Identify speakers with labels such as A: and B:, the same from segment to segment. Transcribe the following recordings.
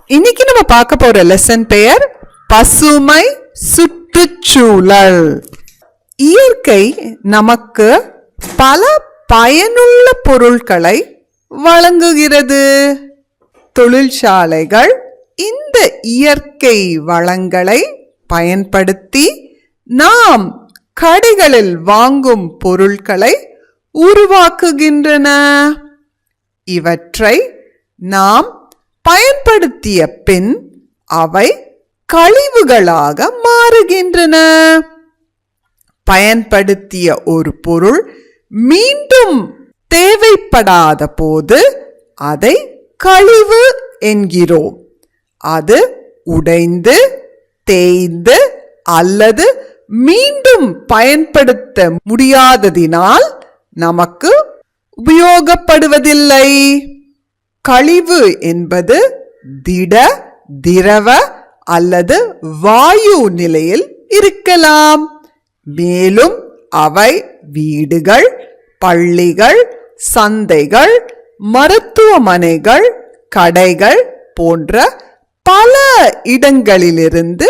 A: இன்னைக்கு நம்ம பார்க்க போற லெசன் பெயர் பசுமை சுற்றுச்சூழல். இயற்கை நமக்கு பல பயனுள்ள பொருட்களை வழங்குகிறது. தொழிற்சாலைகள் இந்த இயற்கை வளங்களை பயன்படுத்தி நாம் கடைகளில் வாங்கும் பொருட்களை உருவாக்குகின்றன. இவற்றை நாம் பயன்படுத்திய பின் அவை கழிவுகளாக மாறுகின்றன. பயன்படுத்திய ஒரு பொருள் மீண்டும் தேவைப்படாத போது அதை கழிவு என்கிறோம். அது உடைந்து தேய்ந்து அல்லது மீண்டும் பயன்படுத்த முடியாததினால் நமக்கு உபயோகப்படுவதில்லை. கழிவு என்பது திட, திரவ அல்லது வாயு நிலையில் இருக்கலாம். மேலும் அவை வீடுகள், பள்ளிகள், சந்தைகள், மருத்துவமனைகள், கடைகள் போன்ற பல இடங்களிலிருந்து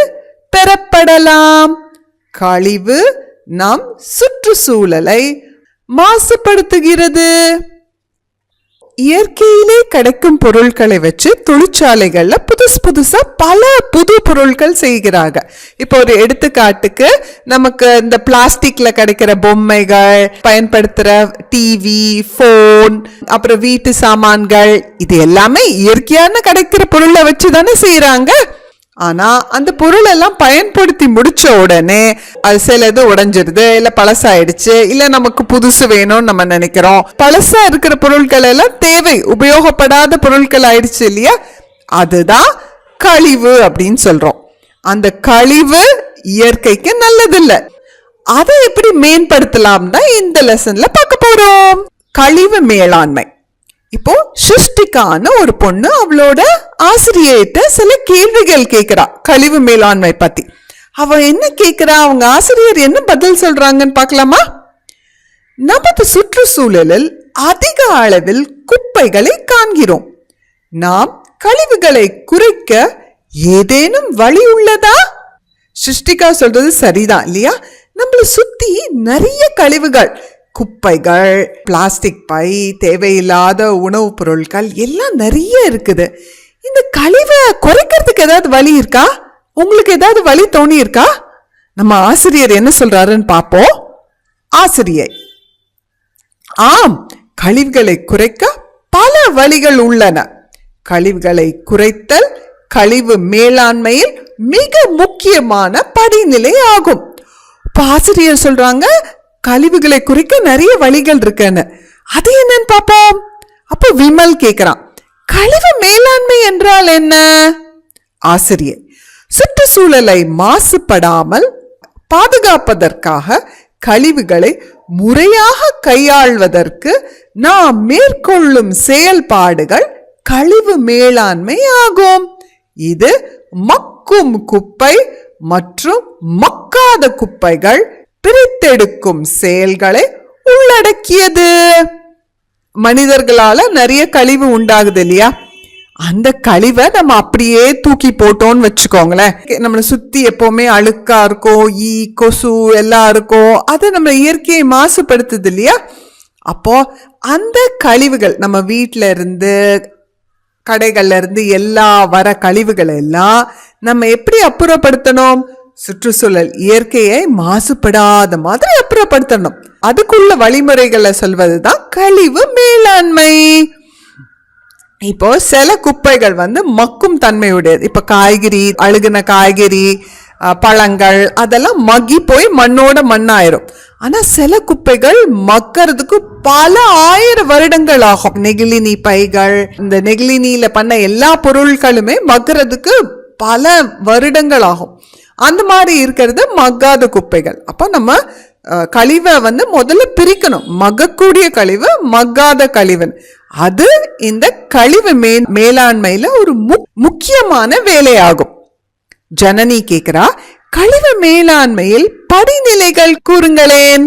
A: பெறப்படலாம். கழிவு நம் சுற்றுச்சூழலை மாசுபடுத்துகிறது. இயற்கையிலே கிடைக்கும் பொருட்களை வச்சு தொழிற்சாலைகள்ல புதுசா பல புது பொருட்கள் செய்கிறாங்க. இப்போ ஒரு எடுத்துக்காட்டுக்கு நமக்கு இந்த பிளாஸ்டிக்ல கிடைக்கிற பொம்மைகள், பயன்படுத்துற டிவி, போன், அப்புறம் வீட்டு சாமான்கள், இது எல்லாமே இயற்கையான கிடைக்கிற பொருளை வச்சு தானே செய்யறாங்க. ஆனா அந்த பொருள் எல்லாம் பயன்படுத்தி முடிச்ச உடனே அது சிலது உடைஞ்சிருது, இல்ல பழசாயிடுச்சு, இல்ல நமக்கு புதுசு வேணும்னு நம்ம நினைக்கிறோம். பழசா இருக்கிற பொருட்கள் எல்லாம் தேவை உபயோகப்படாத பொருட்கள் ஆயிடுச்சு இல்லையா, அதுதான் கழிவு அப்படின்னு சொல்றோம். அந்த கழிவு இயற்கைக்கு நல்லதில்லை. அதை எப்படி மேம்படுத்தலாம் தான் இந்த லெசன்ல பார்க்க போறோம். கழிவு மேலாண்மை. இப்போ சிருஷ்டிகான்னு ஒரு பொண்ணு அவளோட ஆசிரியர்கிட்ட சில கேள்விகள் கேட்கிறா கழிவு மேலாண்மை பத்தி. அவ என்ன கேட்கிறா, அவங்க ஆசிரியர் என்ன பதில் சொல்றாங்கன்னு பார்க்கலாமா? நமது சுற்றுச்சூழலில் அதிக அளவில் குப்பைகளை காண்கிறோம். நாம் கழிவுகளை குறைக்க ஏதேனும் வழி உள்ளதா? சிருஷ்டிகா சொல்றது சரிதான் இல்லையா? நம்மளை சுத்தி நிறைய கழிவுகள், குப்பைகள், பிளாஸ்டிக் பை, தேவையில்லாத உணவுப் பொருட்கள் எல்லாம் நிறைய இருக்குது. இந்த கழிவை குறைக்கிறதுக்கு ஏதாவது வழி இருக்கா? உங்களுக்கு ஏதாவது வழி தோணி இருக்கா? நம்ம ஆசிரியர் என்ன சொல்றாருன்னு பார்ப்போம். ஆசிரியர்: ஆம், கழிவுகளை குறைக்க பல வழிகள் உள்ளன. கழிவுகளை குறைத்தல் கழிவு மேலாண்மையில் மிக முக்கியமான படிநிலை ஆகும். இப்ப ஆசிரியர் சொல்றாங்க கழிவுகளை குறைக்க நிறைய வழிகள் இருக்குன்னு. அது என்னன்னு பாப்போம். அப்போ விமல் கேக்குறான், கழிவு மேலாண்மை என்றால் என்ன? ஆசிரியர்: சுற்றுச்சூழலை மாசுபடாமல் பாதுகாப்பதற்காக கழிவுகளை முறையாக கையாள்வதற்கு நாம் மேற்கொள்ளும் செயல்பாடுகள் கழிவு மேலாண்மை ஆகும். இது மக்கும் குப்பை மற்றும் மக்காத குப்பைகள் பிரித்தெடுக்கும் செயல்களை உள்ளடக்கியது. மனிதர்களால நிறைய கழிவு உண்டாகுது இல்லையா? அந்த கழிவை நம்ம அப்படியே தூக்கி போட்டோம்னு வச்சுக்கோங்களேன், நம்மளை சுத்தி எப்பவுமே அழுக்கா இருக்கும், ஈ, கொசு எல்லாம் இருக்கும். அது நம்ம இயற்கையை மாசுபடுத்துது இல்லையா? அப்போ அந்த கழிவுகள் நம்ம வீட்டில இருந்து, கடைகள்ல இருந்து எல்லா வர கழிவுகள் எல்லாம் நம்ம எப்படி அப்புறப்படுத்தணும்? சுற்றுச்சூழல் இயற்கையை மாசுபடாத மாதிரி அப்புறப்படுத்தணும். அதுக்குள்ள வழிமுறைகளை சொல்வதுதான் கழிவு மேலாண்மை. இப்போ சில குப்பைகள் மக்கும் தன்மையுடையது. இப்ப காய்கறி, அழுகின காய்கறி, பழங்கள் அதெல்லாம் மக்கி போய் மண்ணோட மண்ணாயிரும். ஆனா சில குப்பைகள் மக்கறதுக்கு பல 1000 வருடங்கள் ஆகும். நெகிழினி பைகள், இந்த நெகிழினியில பண்ண எல்லா பொருட்களுமே மக்கறதுக்கு பல வருடங்கள் ஆகும். அந்த மாதிரி இருக்கிறது மக்காத குப்பைகள். அப்ப நம்ம கழிவை முதல்ல பிரிக்கணும். மக்கக்கூடிய கழிவு, மக்காத கழிவு. அது இந்த கழிவு மேலாண்மையில ஒரு முக்கியமான வேலையாகும். ஜனனி கேக்குறா, கழிவு மேலாண்மையில் படிநிலைகள் கூறுங்களேன்.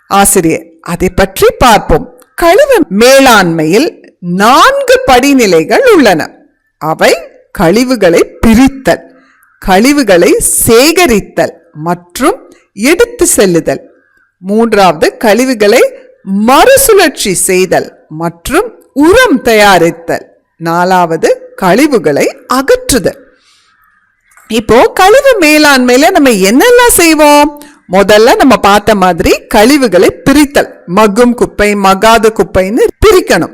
A: ஆசிரியர்: அதை பற்றி பார்ப்போம். கழிவு மேலாண்மையில் 4 படிநிலைகள் உள்ளன. அவை கழிவுகளை பிரித்தல், கழிவுகளை சேகரித்தல் மற்றும் எடுத்து செல்லுதல். மூன்றாவது கழிவுகளை மறுசுழற்சி செய்தல் மற்றும் உரம் தயாரித்தல். நாலாவது கழிவுகளை அகற்றுதல். இப்போ கழிவு மேலாண்மையில நம்ம என்னெல்லாம் செய்வோம்? முதல்ல நம்ம பார்த்த மாதிரி கழிவுகளை பிரித்தல், மக்கும் குப்பை மக்காத குப்பைன்னு பிரிக்கணும்.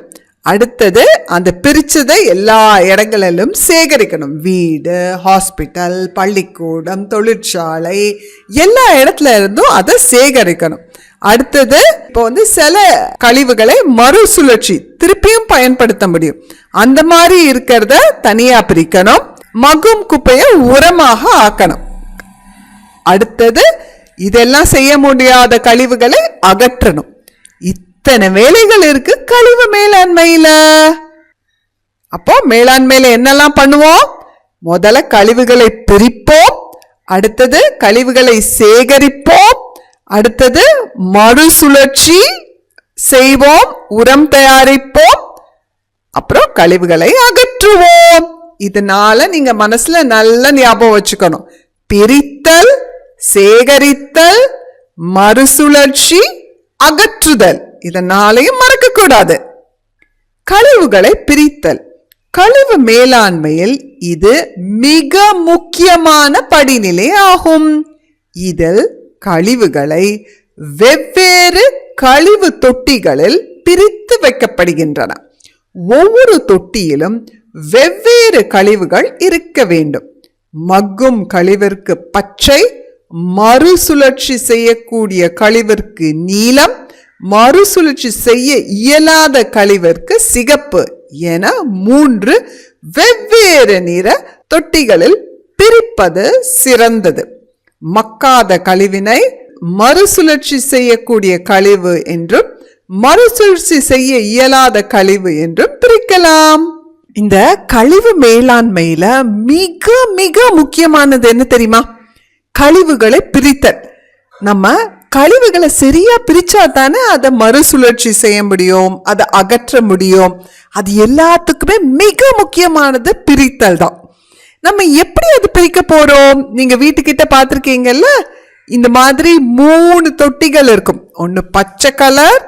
A: அடுத்தது அந்த பிரிச்சதை எல்லா இடங்களிலும் சேகரிக்கணும். வீடு, ஹாஸ்பிட்டல், பள்ளிக்கூடம், தொழிற்சாலை எல்லா இடத்துல இருந்தும் அதை சேகரிக்கணும். அடுத்தது இப்போ சில கழிவுகளை மறுசுழற்சி திருப்பியும் பயன்படுத்த முடியும், அந்த மாதிரி இருக்கிறத தனியா பிரிக்கணும். மக்கும் குப்பையை உரமாக ஆக்கணும். அடுத்தது இதெல்லாம் செய்ய முடியாத கழிவுகளை அகற்றணும். இத்தனை வேலைகள் இருக்கு கழிவு மேலாண்மையில. அப்போ மேலாண்மையில என்னெல்லாம் பண்ணுவோம்? முதல்ல கழிவுகளை பிரிப்போம், அடுத்தது கழிவுகளை சேகரிப்போம், அடுத்தது மறுசுழற்சி செய்வோம், உரம் தயாரிப்போம், அப்புறம் கழிவுகளை அகற்றுவோம். இதனால நீங்க மனசுல நல்ல ஞாபகம் வச்சுக்கணும். பிரித்தல், சேகரித்தல், மறுசுழற்சி, அகற்றுதல். இதனாலையும் மறக்க கூடாது. கழிவுகளை பிரித்தல் கழிவு மேலாண்மையில் இது மிக முக்கியமான படிநிலை ஆகும். இதில் கழிவுகளை வெவ்வேறு கழிவு தொட்டிகளில் பிரித்து வைக்கப்படுகின்றன. ஒவ்வொரு தொட்டியிலும் வெவ்வேறு கழிவுகள் இருக்க வேண்டும். மக்கும் கழிவிற்கு பச்சை, மறுசுழற்சி செய்யக்கூடிய கழிவிற்கு நீலம், மறுசுழற்சி செய்ய இயலாத கழிவிற்கு சிகப்பு என 3 வெவ்வேறு நிற தொட்டிகளில் பிரிப்பது சிறந்தது. மக்காத கழிவினை மறுசுழற்சி செய்யக்கூடிய கழிவு என்றும் மறுசுழற்சி செய்ய இயலாத கழிவு என்றும் பிரிக்கலாம். இந்த கழிவு மேலாண்மையில மிக மிக முக்கியமானது என்ன தெரியுமா? கழிவுகளை பிரித்தல். நம்ம கழிவுகளை சரியா பிரிச்சா தானே அதை மறுசுழற்சி செய்ய முடியும், அதை அகற்ற முடியும். அது எல்லாத்துக்குமே மிக முக்கியமானது பிரித்தல் தான். நம்ம எப்படி அது பிரிக்க போறோம்? நீங்க வீட்டுக்கிட்ட பார்த்திருக்கீங்கல்ல, இந்த மாதிரி 3 தொட்டிகள் இருக்கும். ஒன்று பச்சை கலர்,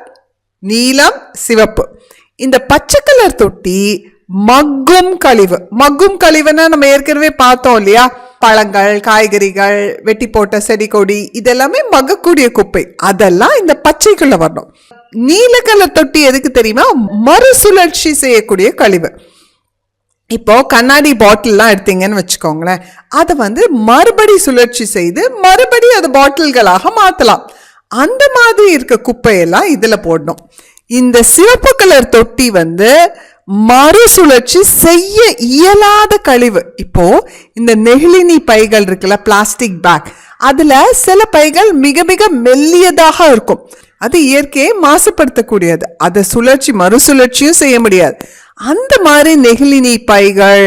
A: நீலம், சிவப்பு. இந்த பச்சை கலர் தொட்டி மக்கும் கழிவு. மக்கும் கழிவுன்னா நம்ம ஏற்கனவே பார்த்தோம் இல்லையா? பழங்கள், காய்கறிகள், வெட்டி போட்ட செடி கொடி இதெல்லாமே மக்கக்கூடிய குப்பை. அதெல்லாம் இந்த பச்சைக்குள்ள வரணும். நீல கலர் தொட்டி எதுக்கு தெரியுமா? மறுசுழற்சி செய்யக்கூடிய கழிவு. இப்போ கண்ணாடி பாட்டில்லாம் எடுத்தீங்கன்னு வச்சுக்கோங்களேன், அதை மறுபடி சுழற்சி செய்து மறுபடி அது பாட்டில்களாக மாற்றலாம். அந்த மாதிரி இருக்க குப்பையெல்லாம் இதுல போடணும். இந்த சிவப்பு கலர் தொட்டி மறுசுழற்சி செய்ய இயலாத கழிவு. இப்போ இந்த நெகிழினி பைகள் இருக்குல்ல, பிளாஸ்டிக் பேக், அதுல சில பைகள் மிக மிக மெல்லியதாக இருக்கும். அது இயற்கையை மாசுபடுத்தக்கூடியது. அதை மறுசுழற்சியும் செய்ய முடியாது. அந்த மாதிரி நெகிழினி பைகள்,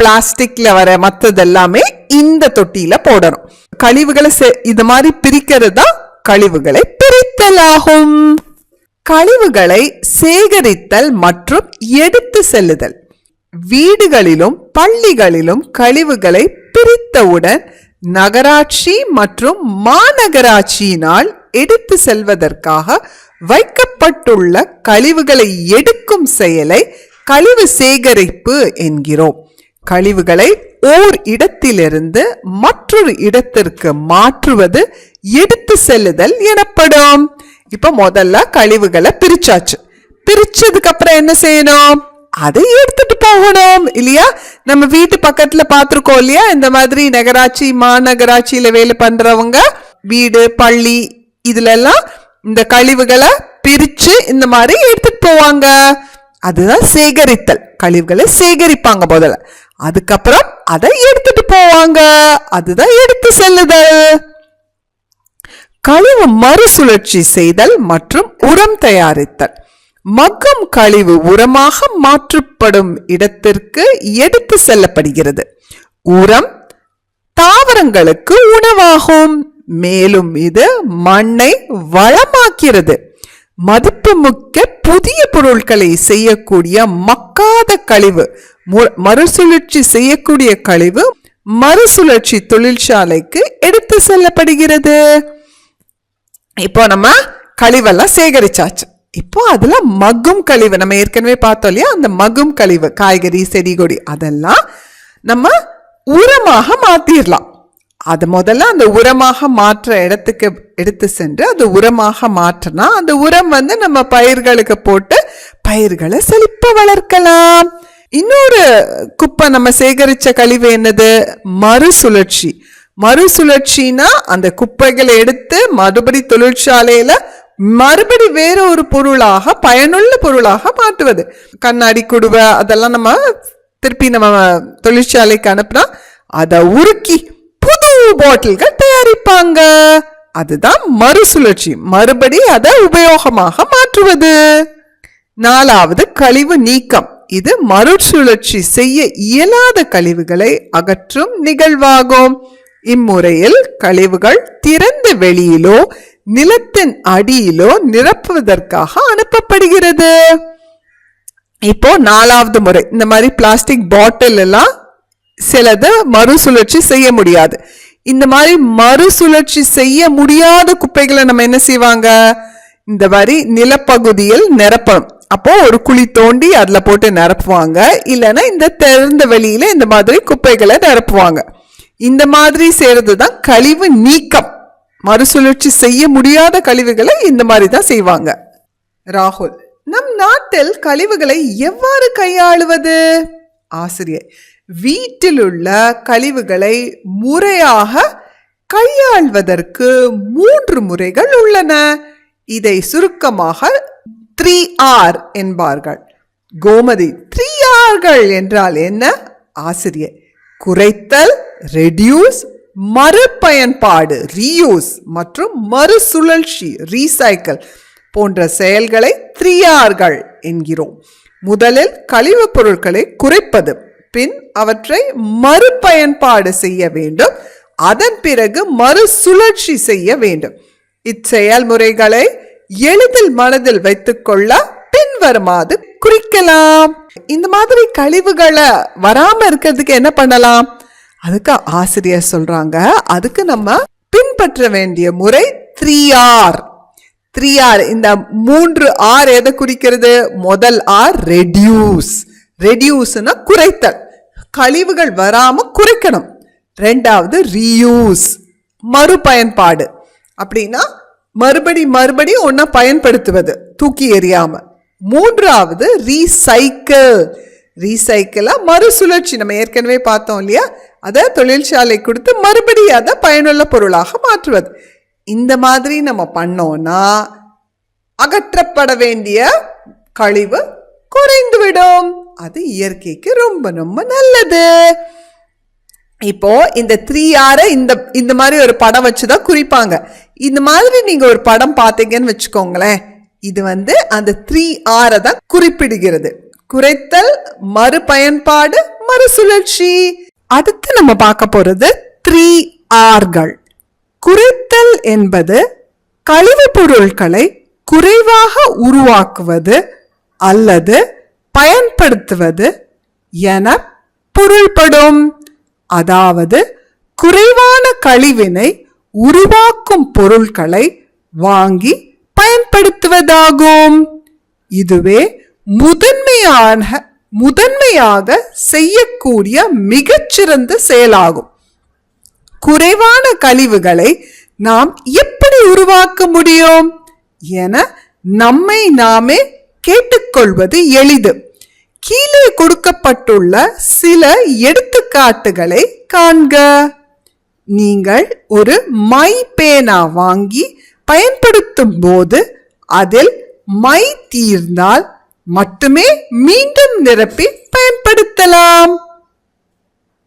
A: பிளாஸ்டிக்ல வர மற்றதெல்லாமே இந்த தொட்டியில போடணும். கழிவுகளை இது மாதிரி பிரிக்கிறது தான் கழிவுகளை பிரித்தலாகும். கழிவுகளை சேகரித்தல் மற்றும் எடுத்து செல்லுதல். வீடுகளிலும் பள்ளிகளிலும் கழிவுகளை பிரித்தவுடன் நகராட்சி மற்றும் மாநகராட்சியினால் எடுத்து செல்வதற்காக வைக்கப்பட்டுள்ள கழிவுகளை எடுக்கும் செயலை கழிவு சேகரிப்பு என்கிறோம். கழிவுகளை ஓர் இடத்திலிருந்து மற்றொரு இடத்திற்கு மாற்றுவது எடுத்து செல்லுதல் எனப்படும். இப்ப முதல்ல கழிவுகளை பிரிச்சாச்சு. பிரிச்சதுக்கு அப்புறம் என்ன செய்யணும்? அதை எடுத்துட்டு போகணும் இல்லையா? நம்ம வீட்டு பக்கத்துல பாத்துருக்கோம் இல்லையா? இந்த மாதிரி நகராட்சி மாநகராட்சியில வேலை பண்றவங்க வீடு பள்ளி இதுல எல்லாம் இந்த கழிவுகளை பிரிச்சு இந்த மாதிரி எடுத்துட்டு போவாங்க. அதுதான் சேகரித்தல். கழிவுகளை சேகரிப்பாங்க முதல்ல, அதுக்கப்புறம் அதை எடுத்துட்டு போவாங்க. அதுதான் எடுத்து செல்லுதல். கழிவு மறுசுழற்சி செய்தல் மற்றும் உரம் தயாரித்தல். மக்கும் கழிவு உரமாக மாற்றப்படும் இடத்திற்கு எடுத்து செல்லப்படுகிறது. உரம் தாவரங்களுக்கு உணவாகும். மேலும் இது மண்ணை வளமாக்கிறது. மதிப்புமிக்க புதிய பொருட்களை செய்யக்கூடிய மக்காத கழிவு மறுசுழற்சி செய்யக்கூடிய கழிவு மறுசுழற்சி தொழிற்சாலைக்கு எடுத்து செல்லப்படுகிறது. இப்போ நம்ம கழிவெல்லாம் சேகரிச்சாச்சு. இப்போ அதுல மக்கும் கழிவு நம்ம ஏற்கனவே பார்த்தோம் இல்லையா, அந்த மக்கும் கழிவு காய்கறி செடி கொடி அதெல்லாம் நம்ம உரமாக மாத்திரலாம். அது முதல்ல அந்த உரமாக மாற்ற இடத்துக்கு எடுத்து சென்று அது உரமாக மாற்றினா அந்த உரம் நம்ம பயிர்களுக்கு போட்டு பயிர்களை செழிப்ப வளர்க்கலாம். இன்னொரு குப்பை நம்ம சேகரிச்ச கழிவு என்னது? மறுசுழற்சி. மறுசுழற்சினா அந்த குப்பைகளை எடுத்து மறுபடி தொழிற்சாலையில மறுபடி வேற ஒரு பொருளாக பயனுள்ள பொருளாக மாற்றுவது. கண்ணாடி குடுவை அதெல்லாம் நம்ம திருப்பி நம்ம தொழிற்சாலைக்கு அனுப்புனா அதை உருக்கி புது பாட்டில்கள் தயாரிப்பாங்க. அதுதான் மறுசுழற்சி, மறுபடி அதை உபயோகமாக மாற்றுவது. 4வது கழிவு நீக்கம். இது மறுசுழற்சி செய்ய இயலாத கழிவுகளை அகற்றும் நிகழ்வாகும். இம்முறையில் கழிவுகள் திறந்த வெளியிலோ நிலத்தின் அடியிலோ நிரப்புவதற்காக அனுப்பப்படுகிறது. இப்போ 4வது முறை, இந்த மாதிரி பிளாஸ்டிக் பாட்டில் எல்லாம் சிலது மறுசுழற்சி செய்ய முடியாது. இந்த மாதிரி மறுசுழற்சி செய்ய முடியாத குப்பைகளை நம்ம என்ன செய்வாங்க, இந்த மாதிரி நிலப்பகுதியில் நிரப்பணும். அப்போ ஒரு குழி தோண்டி அதுல போட்டு நிரப்புவாங்க. இல்லைன்னா இந்த திறந்த வெளியில இந்த மாதிரி குப்பைகளை நிரப்புவாங்க. இந்த மாதிரி செய்யறதுதான் கழிவு நீக்கம். மறுசுழற்சி செய்ய முடியாத கழிவுகளை இந்த மாதிரி தான் செய்வாங்க. ராகுல், நம் நாட்டில் கழிவுகளை எவ்வாறு கையாளுவது? ஆசிரியர், வீட்டில் உள்ள கழிவுகளை முறையாக கையாள்வதற்கு 3 முறைகள் உள்ளன. இதை சுருக்கமாக 3R என்பார்கள். கோமதி, 3Rகள் என்றால் என்ன? ஆசிரியர், குறைத்தல், ரெடியூஸ், மறுபயன்பாடு, ரீயூஸ் மற்றும் மறுசுழற்சி, ரீசைக்கிள் போன்ற செயல்களை 3Rகள் என்கிறோம். முதலில் கழிவுப் பொருட்களை குறைப்பது, பின் அவற்றை மறுபயன்பாடு செய்ய வேண்டும், அதன் பிறகு மறுசுழற்சி செய்ய வேண்டும். இச்செயல்முறைகளை எளிதில் மனதில் வைத்துக்கொள்ள பின்வருமாறு குறிக்கலாம். இந்த மாதிரி கழிவுகளை வராம இருக்கிறதுக்கு என்ன பண்ணலாம்? அதுக்கு ஆசிரியர் சொல்றாங்க, அதுக்கு நம்ம பின்பற்ற வேண்டிய முறை 3R. 3R, இந்த 3R எதை குறிக்கிறது? முதல் R ரெடியூஸ். ரெடியூஸ்னா குறைத்தல், கழிவுகள் வராம குறைக்கணும். 2வது ரீயூஸ், மறுபயன்பாடு. அப்படின்னா மறுபடி ஒன்னா பயன்படுத்துவது, தூக்கி எறியாம. 3வது ரீசைக்கிள். ரீசைக்கிளா மறுசுழற்சி, நம்ம ஏற்கனவே பார்த்தோம் இல்லையா, அதை தொழிற்சாலை கொடுத்து மறுபடி அதை பயனுள்ள பொருளாக மாற்றுவது. இந்த மாதிரி நம்ம பண்ணோம்னா அகற்றப்பட வேண்டிய கழிவு குறைந்துவிடும். அது இயற்கைக்கு ரொம்ப ரொம்ப நல்லது. இப்போ இந்த 3R இந்த மாதிரி ஒரு படம் வச்சுதான் குறிப்பாங்க. இந்த மாதிரி நீங்க ஒரு படம் பார்த்தீங்கன்னு வச்சுக்கோங்களேன், இது அந்த 3R தான் குறிப்பிடுகிறது. குறைத்தல், மறுபயன்பாடு, மறுசுழற்சி. அடுத்து நம்ம பார்க்க போறது 3Rகள். குறைத்தல் என்பது கழிவுப் பொருட்களை குறைவாக உருவாக்குவது அல்லது பயன்படுத்துவது என பொருள்படும். அதாவது குறைவான கழிவினை உருவாக்கும் பொருட்களை வாங்கி பயன்படுத்துவதாகும். இதுவே முதன்மையாக செய்யக்கூடிய மிகச்சிறந்த செயலாகும். குறைவான கழிவுகளை நாம் எப்படி உருவாக்க முடியும் என நம்மை நாமே கேட்டுக்கொள்வது எளிது. கீழே கொடுக்கப்பட்டுள்ள சில எடுத்துக்காட்டுகளை காண்க. நீங்கள் ஒரு மை பேனா வாங்கி பயன்படுத்தும் போது அதில் மை தீர்ந்தால் மட்டுமே மீண்டும் நிரப்பி பயன்படுத்தலாம்.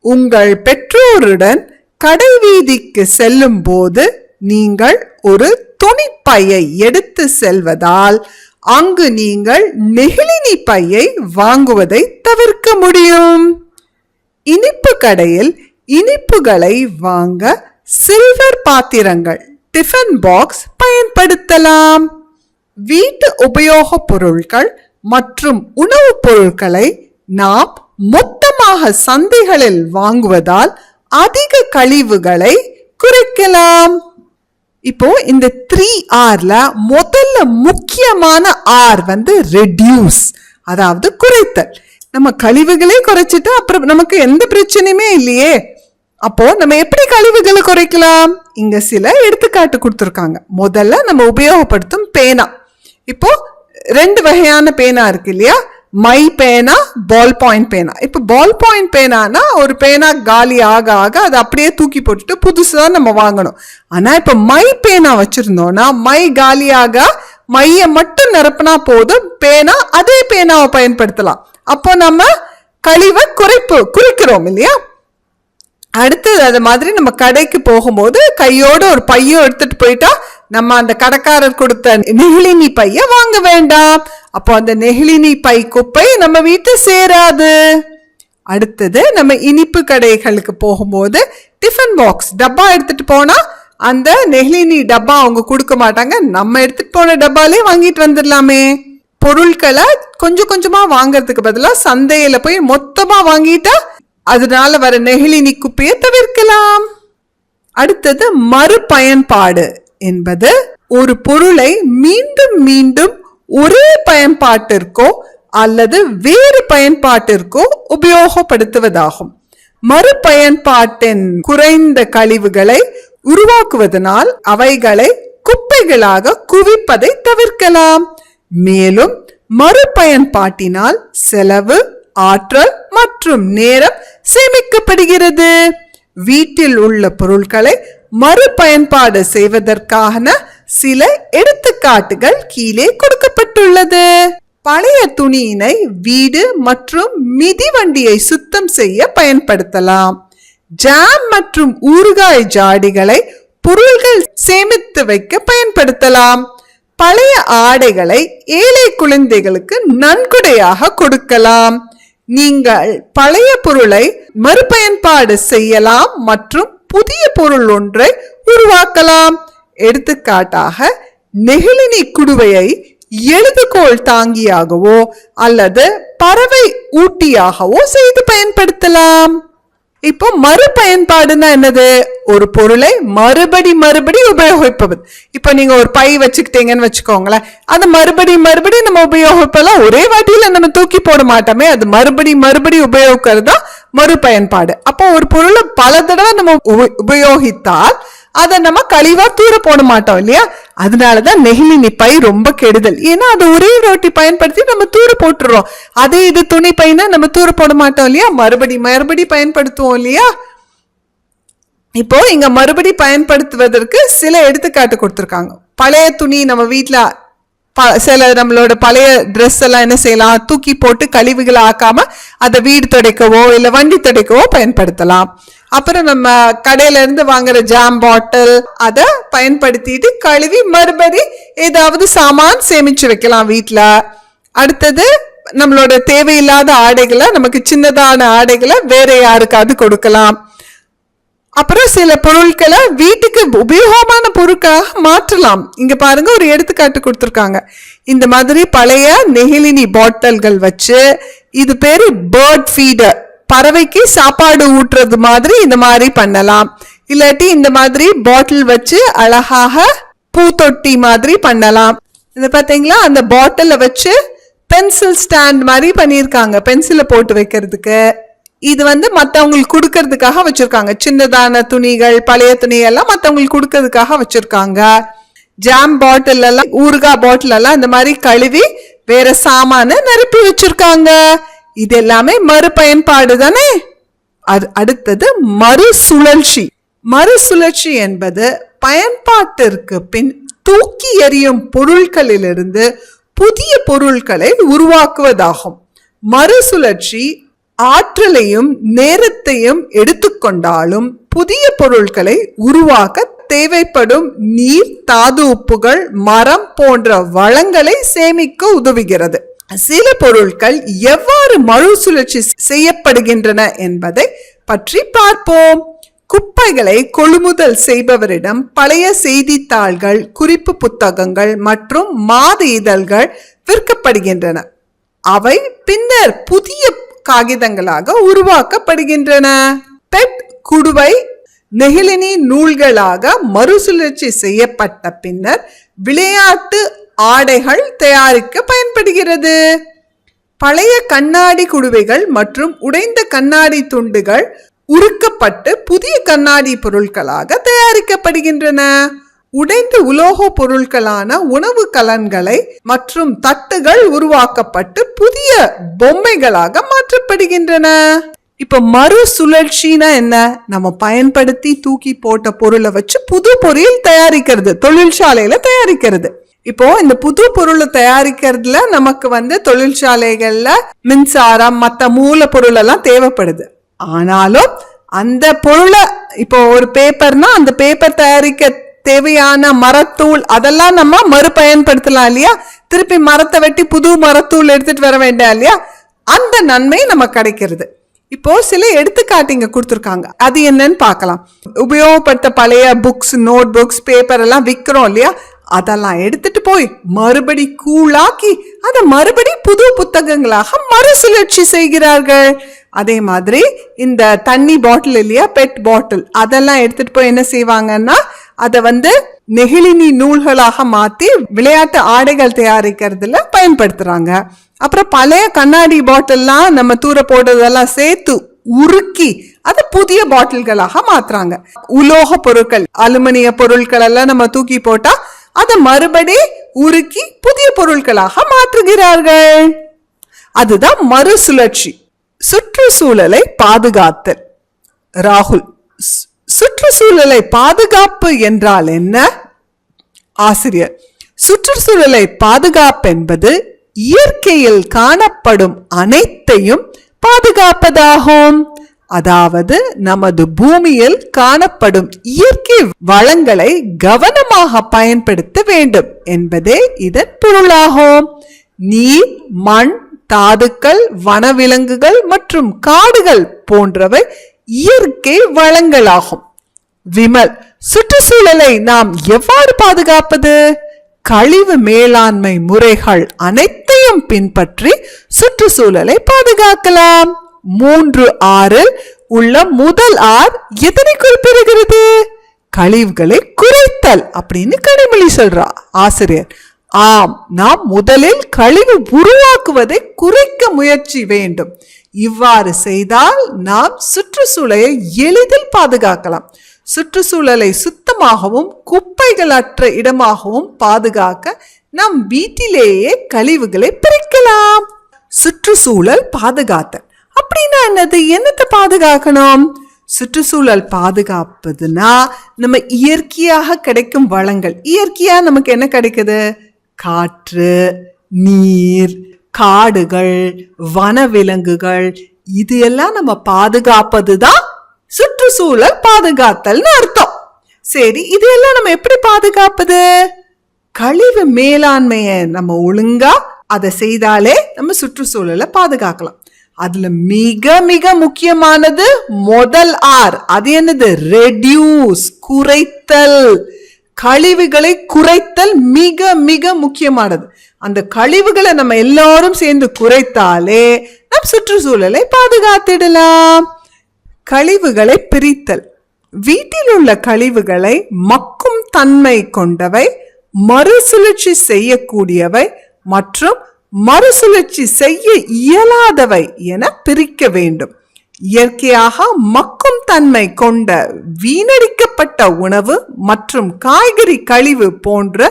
A: உங்கள் பெற்றோருடன் கடைவீதிக்கு செல்லும் போது நீங்கள் ஒரு துணிப்பையை எடுத்து செல்வதால் அங்கு நீங்கள் நெகிழி பையை வாங்குவதை தவிர்க்க முடியும். இனிப்பு கடையில் இனிப்புகளை வாங்க சில்வர் பாத்திரங்கள், டிஃபன் பாக்ஸ் பயன்படுத்தலாம். வீட்டு உபயோகப் பொருட்கள் மற்றும் உணவுப் பொருட்களை நாம் மொத்தமாக சந்தைகளில் வாங்குவதால் அதிக கழிவுகளை குறைக்கலாம். இப்போ இந்த 3Rல முதல்ல முக்கியமான R வந்து ரெடியூஸ், அதாவது குறைத்தல். நம்ம கழிவுகளே குறைச்சிட்டா அப்புறம் நமக்கு எந்த பிரச்சனையுமே இல்லையே. அப்போ நம்ம எப்படி கழிவுகளை குறைக்கலாம்? இங்க சில எடுத்துக்காட்டு கொடுத்துருக்காங்க. முதல்ல நம்ம உபயோகப்படுத்தும் பேனா. இப்போ 2 வகையான பேனா இருக்கு இல்லையா? மை பேனா, பால் பாயிண்ட் பேனா. இப்போ பால் பாயிண்ட் பேனானா ஒரு பேனா காலி ஆக ஆக அதை அப்படியே தூக்கி போட்டுட்டு புதுசா நம்ம வாங்கணும். ஆனா இப்ப மை பேனா வச்சிருந்தோம்னா மை காலியாக மைய மட்டும் நிரப்பினா போதும், பேனா அதே பேனாவை பயன்படுத்தலாம். அப்போ நம்ம கழிவை குறைக்கிறோம் இல்லையா? அடுத்தது அது மாதிரி நம்ம கடைக்கு போகும்போது கையோட ஒரு பையோ எடுத்துட்டு போயிட்டா நம்ம அந்த கடைக்காரர் கொடுத்த நெகிழினி பைய வாங்க வேண்டாம். அப்போ அந்த நெகிழினி பை குப்பை நம்ம வீட்டு சேராது. அடுத்தது நம்ம இனிப்பு கடைகளுக்கு போகும்போது டிஃபன் பாக்ஸ் டப்பா எடுத்துட்டு போனா அந்த நெகிழினி டப்பா அவங்க கொடுக்க மாட்டாங்க, நம்ம எடுத்துட்டு போன டப்பாலே வாங்கிட்டு வந்துடலாமே. பொருட்களை கொஞ்சம் கொஞ்சமா வாங்கறதுக்கு பதிலா சந்தையில போய் மொத்தமா வாங்கிட்டா அதனால வர நெகிழினி குப்பையை தவிர்க்கலாம். அடுத்தது மறுபயன்பாடு என்பது ஒரு பொருளை மீண்டும் மீண்டும் ஒரே பயன்பாட்டிற்கோ அல்லது வேறு பயன்பாட்டிற்கோ உபயோகப்படுத்துவதாகும். மறுபயன்பாட்டின் குறைந்த கழிவுகளை உருவாக்குவதனால் அவைகளை குப்பைகளாக குவிப்பதை தவிர்க்கலாம். மேலும் மறுபயன்பாட்டினால் செலவு, ஆற்றல் மற்றும் நேரம் சேமிக்கப்படுகிறது. வீட்டில் உள்ள பொருட்களை மறுபயன்பாடு செய்வதற்கான சில எடுத்துக்காட்டுகள் கீழே கொடுக்கப்பட்டுள்ளது. பழைய துணியினை வீடு மற்றும் மிதிவண்டியை சுத்தம் செய்ய பயன்படுத்தலாம். ஜாம் மற்றும் ஊறுகாய் ஜாடிகளை பொருள்கள் சேமித்து வைக்க பயன்படுத்தலாம். பழைய ஆடைகளை ஏழை குழந்தைகளுக்கு நன்கொடையாக கொடுக்கலாம். நீங்கள் பழைய பொருளை மறுபயன்பாடு செய்யலாம் மற்றும் புதிய பொருள் ஒன்றை உருவாக்கலாம். எடுத்துக்காட்டாக நெகிழினி குடுவையை எழுதுகோள் தாங்கியாகவோ அல்லது பறவை ஊட்டியாகவோ செய்து பயன்படுத்தலாம். இப்போ மறுபயன்பாடுனா என்னது? ஒரு பொருளை மறுபடி உபயோகிப்பது. இப்போ நீங்க ஒரு பை வச்சுக்கிட்டீங்கன்னு வச்சுக்கோங்களேன், அது மறுபடி நம்ம உபயோகிப்பெல்லாம் ஒரே வாட்டியில நம்ம தூக்கி போட மாட்டோமே, அது மறுபடி உபயோகிக்கிறது தான் மறுபயன்பாடு. அப்போ ஒரு பொருளை பல தடவை நம்ம உபயோகித்தால் அதை நம்ம கழிவா தூர போட மாட்டோம் இல்லையா? அதனாலதான் நெகிழினி பை ரொம்ப கெடுதல். ஏன்னா அது ஒரே ரோட்டி பயன்படுத்தி நம்ம தூர போட்டுறோம். அதே இது துணி பைனா நம்ம தூர போட மாட்டோம் இல்லையா? மறுபடி பயன்படுத்துவோம் இல்லையா? இப்போ இங்க மறுபடி பயன்படுத்துவதற்கு சில எடுத்துக்காட்டு கொடுத்திருக்காங்க. பழைய துணி நம்ம வீட்டுல சில நம்மளோட பழைய ட்ரெஸ் எல்லாம் என்ன செய்யலாம்? தூக்கி போட்டு கழிவுகளை ஆக்காம அதை வீடு துடைக்கவோ இல்ல வண்டி துடைக்கவோ பயன்படுத்தலாம். அப்புறம் நம்ம கடையில இருந்து வாங்குற ஜாம் பாட்டில் அதை பயன்படுத்திட்டு கழுவி மறுபடி ஏதாவது சாமான் சேமிச்சு வைக்கலாம் வீட்டுல. அடுத்தது நம்மளோட தேவையில்லாத ஆடைகளை, நமக்கு சின்னதான ஆடைகளை வேற யாருக்காவது கொடுக்கலாம். அப்புறம் சில பொருட்களை வீட்டுக்கு உபயோகமான பொருட்களாக மாற்றலாம். இங்க பாருங்க, ஒரு எடுத்துக்காட்டு கொடுத்துருக்காங்க. இந்த மாதிரி பழைய நெகிழினி பாட்டில்கள் வச்சு, இது பேரு பேர்ட் ஃபீடர், பறவைக்கு சாப்பாடு ஊட்டுறது மாதிரி இந்த மாதிரி பண்ணலாம். இல்லாட்டி இந்த மாதிரி பாட்டில் வச்சு அழகாக பூத்தொட்டி மாதிரி பண்ணலாம். இது பாத்தீங்களா, அந்த பாட்டில வச்சு பென்சில் ஸ்டாண்ட் மாதிரி பண்ணியிருக்காங்க, பென்சிலை போட்டு வைக்கிறதுக்கு. இது மற்றவங்களுக்கு கொடுக்கறதுக்காக வச்சிருக்காங்க. சின்னதான துணிகள், பழைய துணியெல்லாம் மற்றவங்களுக்கு கொடுக்கறதுக்காக வச்சிருக்காங்க. ஜாம் பாட்டில் எல்லாம், ஊறுகாய் பாட்டில் எல்லாம் இந்த மாதிரி கழுவி வேற சாமான நிரப்பி வச்சிருக்காங்க. இது எல்லாமே மறுபயன்பாடு தானே. அடுத்தது மறுசுழற்சி. மறுசுழற்சி என்பது பயன்பாட்டிற்கு பின் தூக்கி எறியும் பொருட்களிலிருந்து புதிய பொருட்களை உருவாக்குவதாகும். மறுசுழற்சி ஆற்றலையும் நேரத்தையும் எடுத்துக்கொண்டாலும் புதிய பொருட்களை உருவாக்க தேவைப்படும் நீர், தாது உப்புகள், மரம் போன்ற வளங்களை சேமிக்க உதவுகிறது. சில பொருட்கள் எவ்வாறு மறுசுழற்சி செய்யப்படுகின்றன என்பதை பற்றி பார்ப்போம். குப்பைகளை கொள்முதல் செய்பவரிடம் பழைய செய்தித்தாள்கள், குறிப்பு புத்தகங்கள் மற்றும் மாத இதழ்கள் விற்கப்படுகின்றன. அவை பின்னர் புதிய காகிதங்களாக உருவாக்கப்படுகின்றன. பெட் குடுவை நெகிழினி நூல்களாக மறுசுழற்சி செய்யப்பட்ட பின்னர் விளையாட்டு ஆடைகள் தயாரிக்க பயன்படுகிறது. பழைய கண்ணாடி குடுவைகள் மற்றும் உடைந்த கண்ணாடி துண்டுகள் உருக்கப்பட்டு புதிய கண்ணாடி பொருட்களாக தயாரிக்கப்படுகின்றன. உடைந்த உலோக பொருட்களான உணவு கலன்களை மற்றும் தட்டுகள் உருவாக்கப்பட்டு புதிய பொம்மைகளாக மாற்றப்படுகின்றன. இப்ப மறுசுழற்சினா என்ன? நம்ம பயன்படுத்தி தூக்கி போட்ட பொருளை வச்சு புது பொருள் தயாரிக்கிறது, தொழிற்சாலையில தயாரிக்கிறது. இப்போ இந்த புது பொருளை தயாரிக்கிறதுல நமக்கு தொழிற்சாலைகள்ல மின்சாரம் மற்ற மூல பொருள் எல்லாம் தேவைப்படுது. ஆனாலும் அந்த பொருளை இப்போ ஒரு பேப்பர்னா அந்த பேப்பர் தயாரிக்க தேவையான மரத்தூள் அதெல்லாம் நம்ம மறுபயன்படுத்தலாம் இல்லையா? திருப்பி மரத்தை வெட்டி புது மரத்தூள் எடுத்துட்டு வர வேண்டாம் இல்லையா? அந்த நன்மை நமக்கு கிடைக்கிறது. இப்போ சில எடுத்துக்காட்டிங்க கொடுத்துருக்காங்க, அது என்னன்னு பார்க்கலாம். உபயோகப்படுத்த பழைய புக்ஸ், நோட் புக்ஸ், பேப்பர் எல்லாம் விற்கிறோம் இல்லையா? அதெல்லாம் எடுத்துட்டு போய் மறுபடி கூழாக்கி அதை மறுபடி புது புத்தகங்களாக மறுசுழற்சி செய்கிறார்கள். அதே மாதிரி இந்த தண்ணி பாட்டில் இல்லையா, பெட் பாட்டில், அதெல்லாம் எடுத்துட்டு போய் என்ன செய்வாங்கன்னா அதை நெகிழினி நூல்களாக மாத்தி விளையாட்டு ஆடைகள் தயாரிக்கிறதுல பயன்படுத்துறாங்க. அப்புறம் பழைய கண்ணாடி பாட்டில்லாம் நம்ம தூர போடுறதெல்லாம் சேர்த்து உருக்கி அதை புதிய பாட்டில்களாக மாத்துறாங்க. உலோக பொருட்கள், அலுமினிய பொருட்கள் எல்லாம் நம்ம தூக்கி போட்டா அதை மறுபடி உருக்கி புதிய பொருட்களாக மாற்றுகிறார்கள். அதுதான் மறுசுழற்சி. சுற்றுச்சூழலை பாதுகாத்தல். ராகுல், சுற்றுச்சூழலை பாதுகாப்பு என்றால் என்ன? ஆசிரியர், சுற்றுச்சூழலை பாதுகாப்பு என்பது இயற்கையில் காணப்படும் அனைத்தையும் பாதுகாப்பதாகும். அதாவது நமது பூமியில் காணப்படும் இயற்கை வளங்களை கவனமாக பயன்படுத்த வேண்டும் என்பதே இதன் பொருளாகும். நீர், மண், தாதுக்கள், வனவிலங்குகள் மற்றும் காடுகள் போன்றவை இயற்கை வளங்களாகும். விமல், சுற்றுச்சூழலை நாம் எவ்வாறு பாதுகாப்பது? கழிவு மேலாண்மை முறைகள் அனைத்தையும் பின்பற்றி சுற்றுச்சூழலை பாதுகாக்கலாம். 3.6 உள்ள முதல் ஆர் எதனை குறிப்பிடுகிறது? கழிவுகளை குறைத்தல் அப்படின்னு கனிமொழி சொல்றா. ஆசிரியர், ஆம், நாம் முதலில் கழிவு உருவாக்குவதை குறைக்க முயற்சி வேண்டும். இவ்வாறு செய்தால் நாம் சுற்றுச்சூழலை எளிதில் பாதுகாக்கலாம். சுற்றுச்சூழலை சுத்தமாகவும் குப்பைகளற்ற இடமாகவும் பாதுகாக்க நம் வீட்டிலேயே கழிவுகளை பிரிக்கலாம். சுற்றுச்சூழல் பாதுகாத்தல் அப்படின்னா என்னது? என்னத்தை பாதுகாக்கணும்? சுற்றுச்சூழல் பாதுகாப்பதுன்னா நம்ம இயற்கையாக கிடைக்கும் வளங்கள். இயற்கையா நமக்கு என்ன கிடைக்குது? காற்று, நீர், காடுகள், வனவிலங்குகள், இது எல்லாம் நம்ம பாதுகாப்பதுதான் சுற்றுச்சூழல் பாதுகாத்தல்னு அர்த்தம். சரி, இது எல்லாம் நம்ம எப்படி பாதுகாப்பது? கழிவு மேலாண்மைய நம்ம ஒழுங்கா அதை செய்தாலே நம்ம சுற்றுச்சூழலை பாதுகாக்கலாம். அதுல மிக மிக முக்கியமானது முதல் ஆர். அது என்னது? ரெடியூஸ், குறைத்தல். கழிவுகளை குறைத்தல் மிக மிக முக்கியமானது. அந்த கழிவுகளை நம்ம எல்லாரும் சேர்ந்து குறைத்தாலே நம் சுற்றுச்சூழலை பாதுகாத்திடலாம். கழிவுகளை பிரித்தல். வீட்டில் உள்ள கழிவுகளை மக்கும் தன்மை கொண்டவை, மறுசுழற்சி செய்யக்கூடியவை மற்றும் மறுசுழற்சி செய்ய இயலாதவை என பிரிக்க வேண்டும். இயற்கையாக மக்கும் தன்மை கொண்ட வீணடிக்கப்பட்ட உணவு மற்றும் காய்கறி கழிவு போன்ற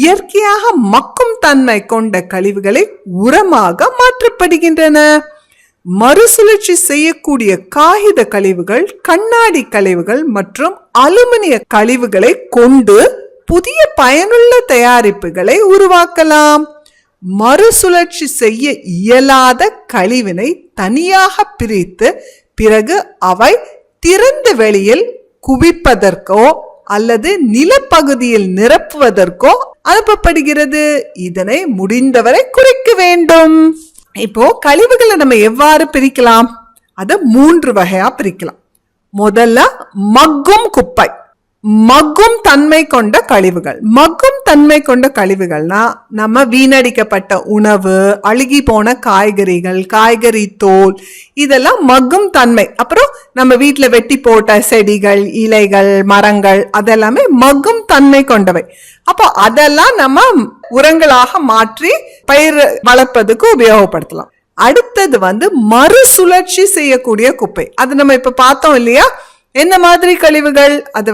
A: இயற்கையாக மக்கும் தன்மை கொண்ட கழிவுகளை உரமாக மாற்றப்படுகின்றன. மறுசுழற்சி செய்யக்கூடிய காகித கழிவுகள், கண்ணாடி கழிவுகள் மற்றும் அலுமினிய கழிவுகளை கொண்டு புதிய பயனுள்ள தயாரிப்புகளை உருவாக்கலாம். மறுசுழற்சி செய்ய இயலாத கழிவினை தனியாக பிரித்து பிறகு அவை திறந்த வெளியில் குவிப்பதற்கோ அல்லது நிலப்பகுதியில் நிரப்புவதற்கோ அனுப்பப்படுகிறது. இதனை முடிந்தவரை குறைக்க வேண்டும். இப்போ கழிவுகளை நம்ம எவ்வாறு பிரிக்கலாம்? அதை 3 வகையா பிரிக்கலாம். முதல்ல மக்கும் குப்பை. மக்கும் தன்மை கொண்ட கழிவுகள். மக்கும் தன்மை கொண்ட கழிவுகள்னா நம்ம வீணடிக்கப்பட்ட உணவு, அழுகி போன காய்கறிகள், காய்கறி தோல், இதெல்லாம் மக்கும் தன்மை. அப்புறம் நம்ம வீட்டுல வெட்டி போட்ட செடிகள், இலைகள், மரங்கள், அதெல்லாமே மக்கும் தன்மை கொண்டவை. அப்போ அதெல்லாம் நம்ம உரங்களாக மாற்றி பயிர் வளர்ப்பதுக்கு உபயோகப்படுத்தலாம். அடுத்தது மறுசுழற்சி செய்யக்கூடிய குப்பை. அது நம்ம இப்ப பார்த்தோம் இல்லையா, என்ன மாதிரி கழிவுகள்? அது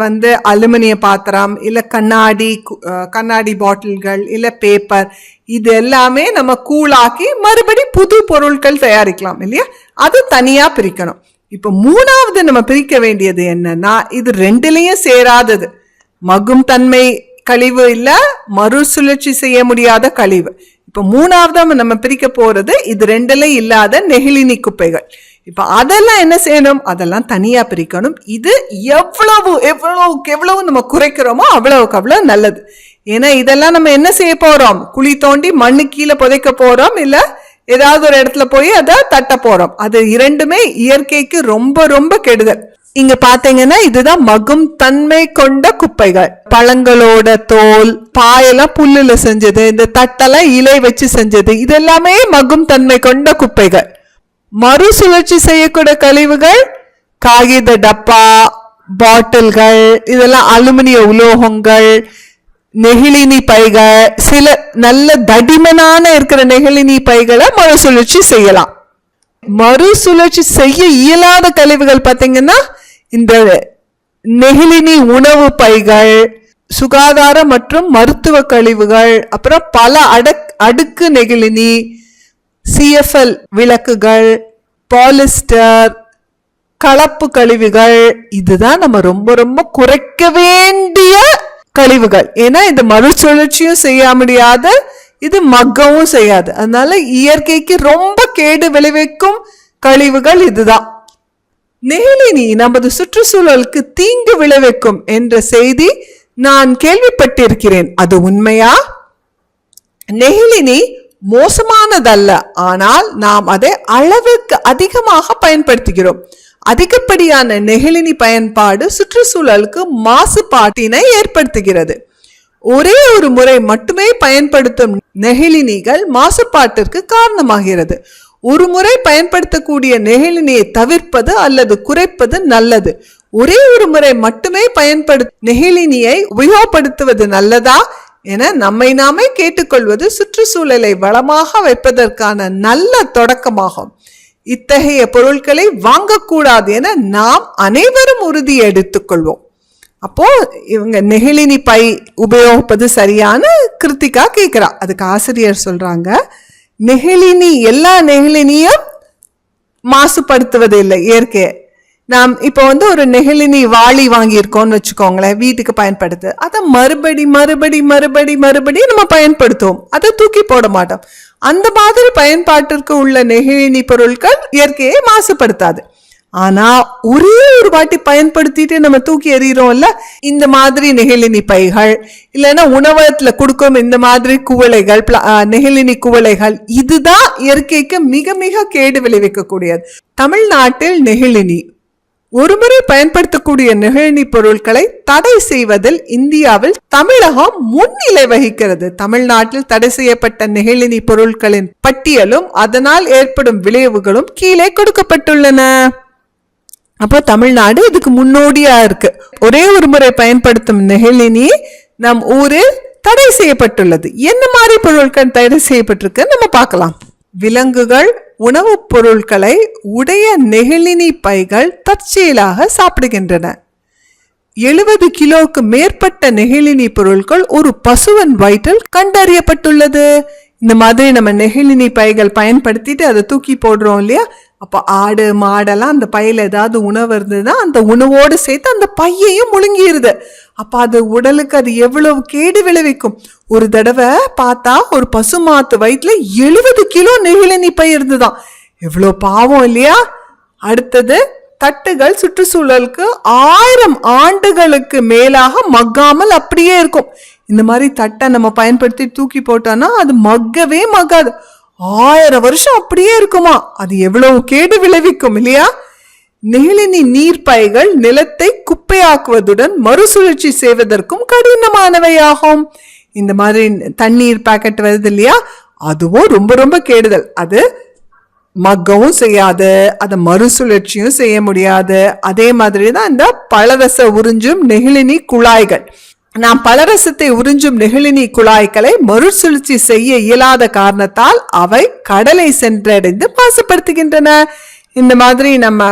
A: அலுமினிய பாத்திரம், இல்ல கண்ணாடி பாட்டில்கள், இல்ல பேப்பர், இது எல்லாமே நம்ம கூழாக்கி மறுபடி புது பொருட்கள் தயாரிக்கலாம் இல்லையா, அது தனியா பிரிக்கணும். இப்ப மூணாவது நம்ம பிரிக்க வேண்டியது என்னன்னா, இது ரெண்டுலயும் சேராதது, மக்கும் தன்மை கழிவு இல்ல, மறுசுழற்சி செய்ய முடியாத கழிவு. இப்ப மூணாவது நம்ம பிரிக்க போறது இது ரெண்டுலயும் இல்லாத நெகிழினி குப்பைகள். இப்ப அதெல்லாம் என்ன செய்யணும்? அதெல்லாம் தனியா பிரிக்கணும். இது எவ்வளவு நம்ம குறைக்கிறோமோ அவ்வளவுக்கு அவ்வளவு நல்லது. ஏன்னா இதெல்லாம் நம்ம என்ன செய்ய போறோம்? குழி தோண்டி மண்ணு கீழே புதைக்க போறோம், இல்ல ஏதாவது ஒரு இடத்துல போய் அதை தட்ட போறோம். அது இரண்டுமே இயற்கைக்கு ரொம்ப ரொம்ப கெடுதல். இங்க பாத்தீங்கன்னா இதுதான் மக்கும் தன்மை கொண்ட குப்பைகள். பழங்களோட தோல், பாயெல்லாம் புல்லுல செஞ்சது, இந்த தட்டெல்லாம் இலை வச்சு செஞ்சது, இது எல்லாமே மக்கும் தன்மை கொண்ட குப்பைகள். மறுசுழற்சி செய்யக்கூடிய கழிவுகள் காகித டப்பா, பாட்டில்கள், இதெல்லாம் அலுமினிய உலோகங்கள், நெகிழினி பைகள், சில நல்ல தடிமனான இருக்கிற நெகிழினி பைகளை மறுசுழற்சி செய்யலாம். மறுசுழற்சி செய்ய இயலாத கழிவுகள் பார்த்தீங்கன்னா இந்த நெகிழினி உணவு பைகள், சுகாதார மற்றும் மருத்துவ கழிவுகள், அப்புறம் பல அடுக்கு நெகிழினி, CFL விளக்குகள், பாலிஸ்டர், கலப்பு கழிவுகள், இதுதான் நம்ம ரொம்ப ரொம்ப குறைக்க வேண்டிய கழிவுகள். ஏன்னா இது மறுசுழற்சியும் செய்ய முடியாத, இது மக்கவும் செய்யாது. அதனால இயற்கைக்கு ரொம்ப கேடு விளைவிக்கும் கழிவுகள் இதுதான். நெகிழினி நமது சுற்றுச்சூழலுக்கு தீங்கு விளைவிக்கும் என்ற செய்தி நான் கேள்விப்பட்டிருக்கிறேன். அது உண்மையா? நெகிழினி மோசமானதல்ல, ஆனால் நாம் அதை அளவுக்கு அதிகமாக பயன்படுத்துகிறோம். அதிகப்படியான நெகிழினி பயன்பாடு சுற்றுச்சூழலுக்கு மாசுபாட்டினை ஏற்படுத்துகிறது. ஒரே ஒரு முறை மட்டுமே பயன்படுத்தும் நெகிழினிகள் மாசுபாட்டிற்கு காரணமாகிறது. ஒரு முறை பயன்படுத்தக்கூடிய நெகிழினியை தவிர்ப்பது அல்லது குறைப்பது நல்லது. ஒரே ஒரு முறை மட்டுமே நெகிழினியை உபயோகப்படுத்துவது நல்லதா என நம்மை நாமே கேட்டுக்கொள்வது சுற்றுச்சூழலை வளமாக வைப்பதற்கான நல்ல தொடக்கமாகும். இத்தகைய பொருட்களை வாங்கக்கூடாது என நாம் அனைவரும் உறுதி எடுத்துக் கொள்வோம். அப்போ இவங்க நெகிழினி பை உபயோகிப்பது சரியான கிருத்திகா கேட்கிறா. அதுக்கு ஆசிரியர் சொல்றாங்க, நெகிழினி எல்லா நெகிழினியும் மாசுபடுத்துவது இல்லை இயற்கையை. நாம் இப்போ ஒரு நெகிழினி வாளி வாங்கியிருக்கோம்னு வச்சுக்கோங்களேன், வீட்டுக்கு பயன்படுத்து, அதை மறுபடி நம்ம பயன்படுத்துவோம், அதை தூக்கி போட மாட்டோம். அந்த மாதிரி பயன்பாட்டிற்கு உள்ள நெகிழினி பொருட்கள் இயற்கையை மாசுபடுத்தாது. ஆனா ஒரே ஒரு வாட்டி பயன்படுத்திட்டு நம்ம தூக்கி எறிகிறோம்ல, இந்த மாதிரி நெகிழினி பைகள், இல்லைன்னா உணவகத்துல கொடுக்கும் இந்த மாதிரி குவளைகள், நெகிழினி குவளைகள், இதுதான் இயற்கைக்கு மிக மிக கேடு விளைவிக்கக்கூடியது. தமிழ்நாட்டில் நெகிழினி ஒருமுறை பயன்படுத்தக்கூடிய நெகிழினி பொருட்களை தடை செய்வதில் இந்தியாவில் தமிழகம் முன்னிலை வகிக்கிறது. தமிழ்நாட்டில் தடை செய்யப்பட்ட நெகிழினி பொருட்களின் பட்டியலும் அதனால் ஏற்படும் விளைவுகளும் கீழே கொடுக்கப்பட்டுள்ளன. அப்போ தமிழ்நாடு இதுக்கு முன்னோடியா இருக்கு. ஒரே ஒரு முறை பயன்படுத்தும் நெகிழினி நம் ஊரில் தடை செய்யப்பட்டுள்ளது. என்ன மாதிரி பொருட்கள் தடை செய்யப்பட்டிருக்கு நம்ம பார்க்கலாம். விலங்குகள் உணவுப் பொருட்களை உடைய நெகிழினி பைகள் தற்செயலாக சாப்பிடுகின்றன. 70 கிலோவுக்கு மேற்பட்ட நெகிழினி பொருட்கள் ஒரு பசுவின் வயிற்றில் கண்டறியப்பட்டுள்ளது. இந்த மாதிரி நம்ம நெகிழினி பைகள் பயன்படுத்திட்டு அதை தூக்கி போடுறோம் இல்லையா, அப்போ ஆடு மாடெல்லாம் அந்த பையில ஏதாவது உணவு இருந்ததுன்னா அந்த உணவோடு சேர்த்து அந்த பையையும் முழுங்கிருது. அப்ப அது உடலுக்கு அது எவ்வளவு கேடு விளைவிக்கும். ஒரு தடவை பார்த்தா ஒரு பசுமாத்து வயிற்றுல 70 கிலோ நெகிழினி பை இருந்துதான். எவ்வளவு பாவம் இல்லையா? அடுத்தது, தட்டுகள் சுற்றுச்சூழலுக்கு 1000 ஆண்டுகளுக்கு மேலாக மக்காமல் அப்படியே இருக்கும். இந்த மாதிரி தட்டை நம்ம பயன்படுத்தி தூக்கி போட்டோம்னா அது மக்கவே மக்காது. 1000 வருஷம் அப்படியே இருக்குமா. அது எவ்வளவு கேடு விளைவிக்கும் இல்லையா? நெகிழினி நீர்ப்பைகள் நிலத்தை குப்பையாக்குவதுடன் மறுசுழற்சி செய்வதற்கும் கடினமானவையாகும். இந்த மாதிரி தண்ணீர் பாக்கெட் வருது இல்லையா, அதுவும் ரொம்ப ரொம்ப கெடுதல். அது மக்கவும் செய்யாது, அதை மறுசுழற்சியும் செய்ய முடியாது. அதே மாதிரி தான் இந்த பலரச உறிஞ்சும் நெகிழினி குழாய்கள். நாம் பலரசத்தை உறிஞ்சும் நெகிழினி குழாய்களை மறுசுழற்சி செய்ய இயலாத காரணத்தால் அவை கடலை சென்றடைந்து மாசுபடுத்துகின்றன. இந்த மாதிரி நம்ம